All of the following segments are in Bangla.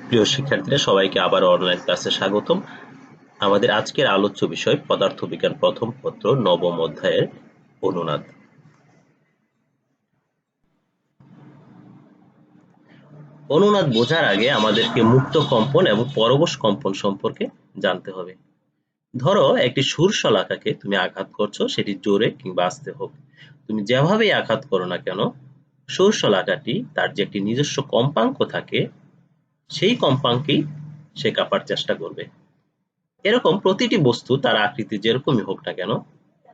প্রিয় শিক্ষার্থীরা, সবাইকে আবার অনলাইন ক্লাসে স্বাগতম। আমাদের আজকের আলোচ্য বিষয় পদার্থবিজ্ঞান প্রথম পত্র নবম অধ্যায়ের অনুনাদ। অনুনাদ বোঝার আগে আমাদেরকে মুক্ত কম্পন এবং পরবশ কম্পন সম্পর্কে জানতে হবে। ধরো একটি সুর শলাকাকে তুমি আঘাত করছো, সেটি জোরে কিংবা আস্তে হোক, তুমি যেভাবেই আঘাত করো না কেন, সুর শলাকাটি তার যে একটি নিজস্ব কম্পাঙ্ক থাকে, সেই কম্পাঙ্কেই সে কাঁপার চেষ্টা করবে। এরকম প্রতিটি বস্তু তার আকৃতি যেরকমই হোক না কেন,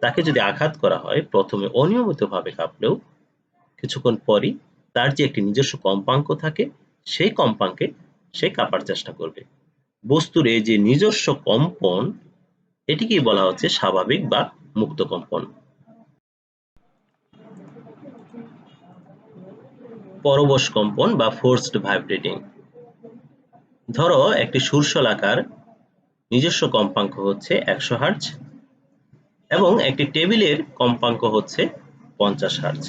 তাকে যদি আঘাত করা হয়, প্রথমে অনিয়মিতভাবে কাঁপলেও কিছুক্ষণ পরই তার যে একটি নিজস্ব কম্পাঙ্ক থাকে, সেই কম্পাঙ্কে সে কাঁপার চেষ্টা করবে। বস্তুর এই যে নিজস্ব কম্পন, এটিকেই বলা হচ্ছে স্বাভাবিক বা মুক্ত কম্পন। পরবশ কম্পন বা ফোর্সড ভাইব্রেটিং। ধরো একটি সুরশলাকার নিজস্ব কম্পাঙ্ক হচ্ছে 100 হার্জ এবং একটি টেবিলের কম্পাঙ্ক হচ্ছে 50 হার্জ।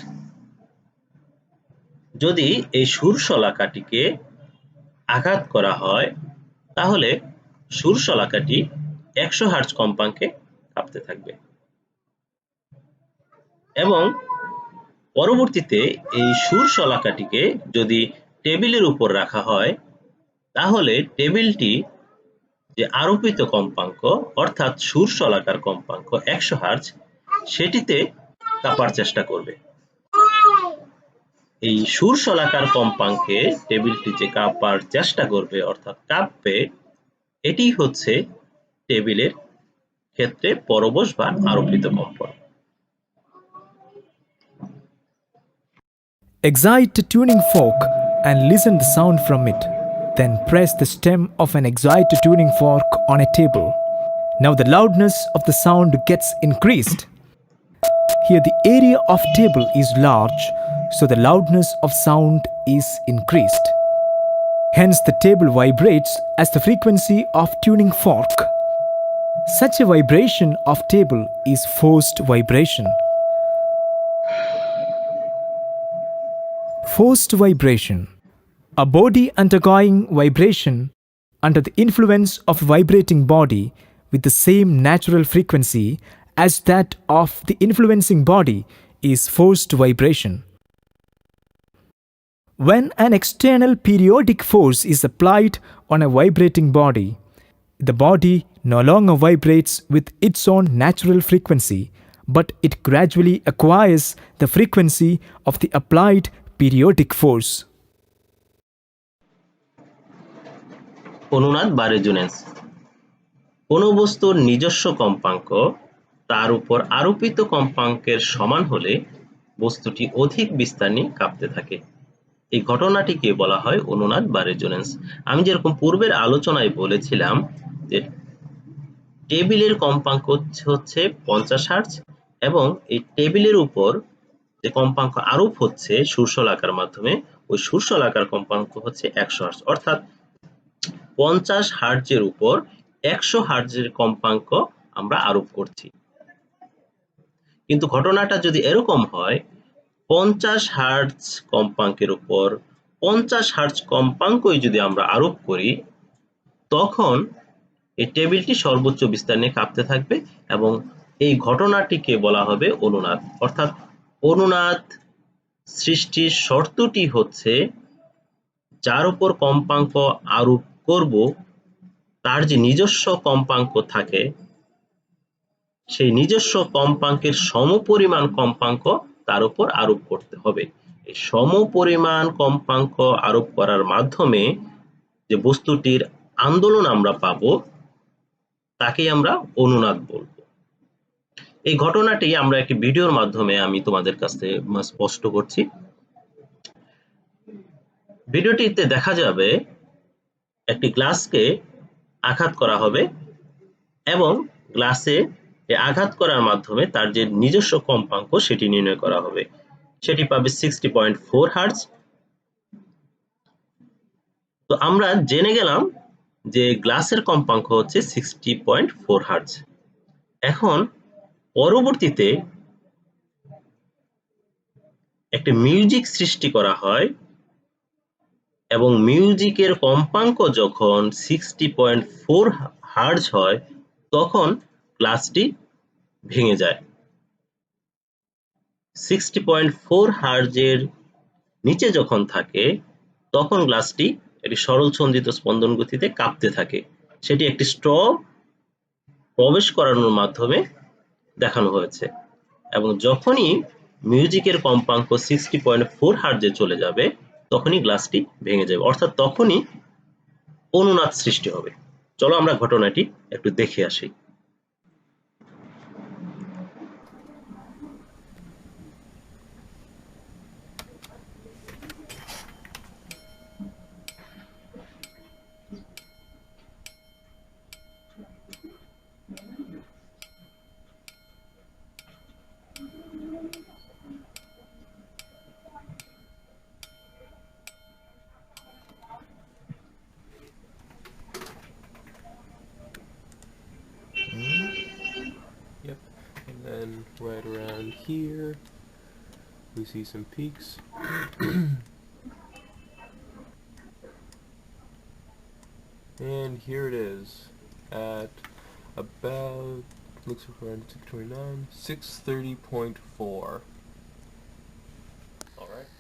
যদি এই সুর শলাকাটিকে আঘাত করা হয়, তাহলে সুর শলাকাটি 100 হার্জ কম্পাঙ্কে কাঁপতে থাকবে এবং পরবর্তীতে এই সুর শলাকাটিকে যদি টেবিলের উপর রাখা হয়, তাহলে টেবিলটি যে আরোপিত কম্পাঙ্ক অর্থাৎ সুর শলাকার কম্পাঙ্ক 100 হার্জ, সেটিতে কাঁপার চেষ্টা করবে। এই সুর শলাকার কম্পাঙ্কে টেবিলটি যে কাঁপার চেষ্টা করবে অর্থাৎ কাঁপবে, এটি হচ্ছে টেবিলের ক্ষেত্রে পরবশ বা আরোপিত কম্পন। Excite a tuning fork and listen the sound from it. Then press the stem of an excite tuning fork on a table. Now the loudness of the sound gets increased. Here the area of table is large, so the loudness of sound is increased. Hence the table vibrates as the frequency of tuning fork. Such a vibration of table is forced vibration. Forced vibration. A body undergoing vibration under the influence of a vibrating body with the same natural frequency as that of the influencing body is forced vibration. When an external periodic force is applied on a vibrating body, the body no longer vibrates with its own natural frequency, but it gradually acquires the frequency of the applied periodic force. অনুনাদ বা রেজোনেন্স। কোন বস্তুর নিজস্ব কম্পাঙ্ক তার উপর আরোপিত কম্পাঙ্কের সমান হলে বস্তুটি অধিক বিস্তার নিয়ে কাঁপতে থাকে। এই ঘটনাটিকে বলা হয় অনুনাদ বা রেজোনেন্স। আমি যেরকম পূর্বের আলোচনায় বলেছিলাম যে টেবিলের কম্পাঙ্ক হচ্ছে 50 হার্জ এবং এই টেবিলের উপর যে কম্পাঙ্ক আরোপ হচ্ছে সুরশলাকার মাধ্যমে, ওই সুরশলাকার কম্পাঙ্ক হচ্ছে 100 হার্জ, অর্থাৎ 50 হার্জের উপর 100 হার্জের কম্পাঙ্ক আমরা আরোপ করছি। কিন্তু ঘটনাটা যদি এরকম হয়, 50 হার্জ কম্পাঙ্কের উপর 50 হার্জ কম্পাঙ্কই যদি আমরা আরোপ করি, তখন এই টেবিলটি সর্বোচ্চ বিস্তার নিয়ে কাঁপতে থাকবে এবং এই ঘটনাটিকে বলা হবে অনুনাদ। অর্থাৎ অনুনাদ সৃষ্টির শর্তটি হচ্ছে, যার উপর কম্পাঙ্ক আরোপ করব তার যে নিজস্ব কম্পাঙ্ক থাকে, সেই নিজস্ব কম্পাঙ্কের সমপরিমাণ কম্পাঙ্ক তার উপর আরোপ করতে হবে। এই সমপরিমাণ কম্পাঙ্ক আরোপ করার মাধ্যমে যে বস্তুটির আন্দোলন আমরা পাবো, তাকেই আমরা অনুনাদ বলবো। এই ঘটনাটি আমরা একটি ভিডিওর মাধ্যমে আমি তোমাদের কাছে স্পষ্ট করছি। ভিডিওটিতে দেখা যাবে একটি গ্লাসকে আঘাত করা হবে এবং গ্লাসে আঘাত করার মাধ্যমে তার যে নিজস্ব কম্পাঙ্ক সেটি নির্ণয় করা হবে। সেটি পাবে 60.4 হার্জ। তো আমরা জেনে গেলাম যে গ্লাসের কম্পাঙ্ক হচ্ছে 60.4 হার্জ। এখন পরবর্তীতে একটা মিউজিক সৃষ্টি করা হয় এবং মিউজিকের কম্পাঙ্ক যখন 60.4 হার্জ হয় তখন গ্লাসটি ভেঙে যায়। 60.4 হার্জের নিচে যখন থাকে তখন গ্লাসটি একটি সরল ছন্দিত স্পন্দন গতিতে কাঁপতে থাকে। সেটি একটি স্ট্র প্রবেশ করানোর মাধ্যমে দেখানো হয়েছে। এবং যখনই মিউজিকের কম্পাঙ্ক 60.4 হার্জে চলে যাবে তখনই গ্লাসটি ভেঙে যাবে, অর্থাৎ তখনই অনুনাদ সৃষ্টি হবে। চলো আমরা ঘটনাটি একটু দেখে আসি। Yep, and then right around here we see some peaks. And here it is at about, looks around 629, 630.4. Alright.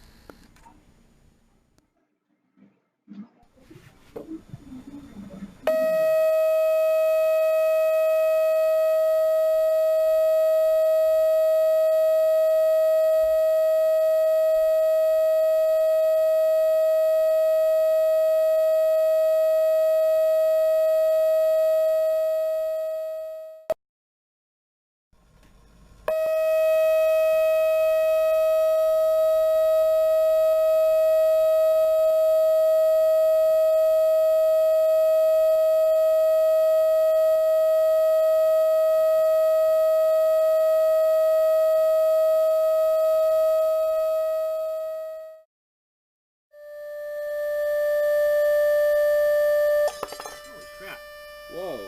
Whoa.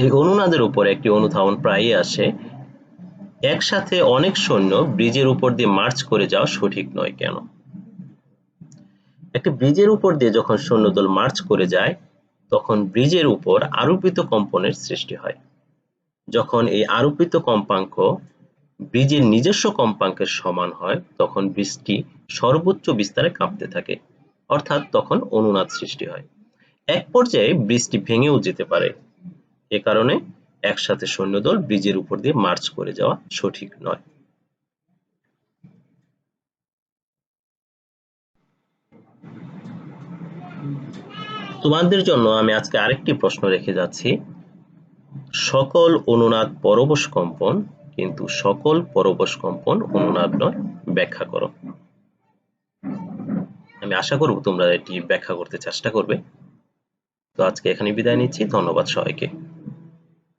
এই অনুনাদের উপর একটি অনুধাবন প্রায়ই আসে। একসাথে অনেক সৈন্য ব্রিজের উপর দিয়ে মার্চ করে যাওয়া সঠিক নয় কেন? একটি ব্রিজের উপর দিয়ে যখন সৈন্যদল মার্চ করে যায় তখন ব্রিজের উপর আরোপিত কম্পনের সৃষ্টি হয়। যখন এই আরোপিত কম্পাঙ্ক ব্রিজের নিজস্ব কম্পাঙ্কের সমান হয় তখন ব্রিজটি সর্বোচ্চ বিস্তারে কাঁপতে থাকে, অর্থাৎ তখন অনুনাদ সৃষ্টি হয়। এক পর্যায়ে ব্রিজটি ভেঙেও যেতে পারে। এ কারণে একসাথে সৈন্যদল ব্রিজের উপর দিয়ে মার্চ করে যাওয়া সঠিক নয়। তোমাদের জন্য আমি আজকে আরেকটি প্রশ্ন রেখে যাচ্ছি। সকল অনুনাদ পরবশ কম্পন, কিন্তু সকল পরবশ কম্পন অনুনাদ নয়, ব্যাখ্যা করো। আমি আশা করব তোমরা এটি ব্যাখ্যা করতে চেষ্টা করবে। তো আজকে এখানে বিদায় নিচ্ছি। ধন্যবাদ সবাইকে।